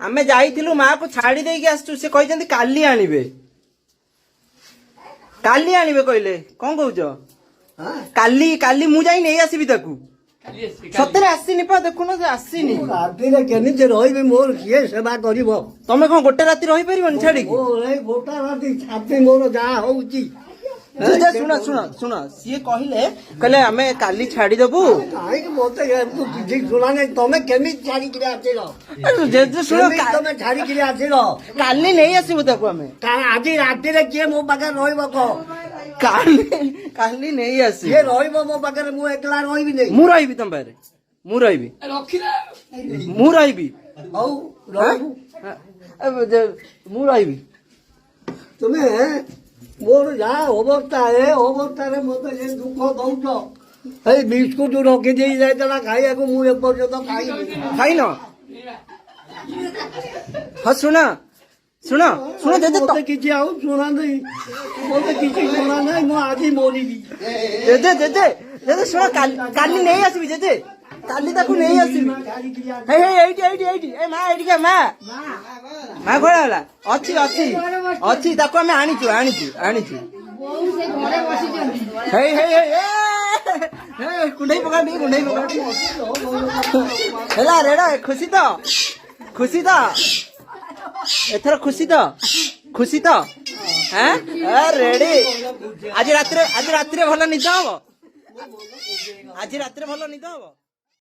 आमे जाइथिलु माँ को छाड़ी दे के आसु से कहते काली आनिबे कहले कौन कहूच काली काली मु जाई नहीं आसीबी ताकू सतरे आसीनी पा देखुन से आसीनी राति रे केनिते रहिबे मोर किए सेवा करिवो तमे कोन गोटे राति रहि परिबन छाड़ी ओ रे गोटा राति छाती मोर जा होउची जे सुना सुना सुना सी कहले आमे काली छाड़ी देबू काहे के मोते तू किछि सुना नै तमे केमि छाड़ी के आछिलो जे सुना तमे छाड़ी के आछिलो काली नहीं आसीबो ताकू आमे आज राति रे के मो पाखे रहिबो को काली नहीं आसी ये रहिबो मो पाखे मु एकला रहिबी नै मु रहिबी तम पारे मु रहिबी मु रहिबी औ रहबू मु रहिबी तुमे मोर जा अवस्था रे मते जे दुख दउछ ए बिस्कुट रखि दे जायतला खाइया को मु एपर्यंत खाइ न हाँ सुना सुना सुना दे मते किछि आउ सुना नै मते किछि सुना नै मु आजि मोरिबी दे सुना काली नहीं आसीबी दे काली ताकू नहीं आसीबी हे एइटी ए मां एइटी के मां कोड़ा होला अछि ताकू हमें आनिचु हे कुंडई पका हेला रेडा खुशी तो एथर खुशी तो हैं रेडी आज रात्रे भल निद हम आज रात्रे भल निद हम।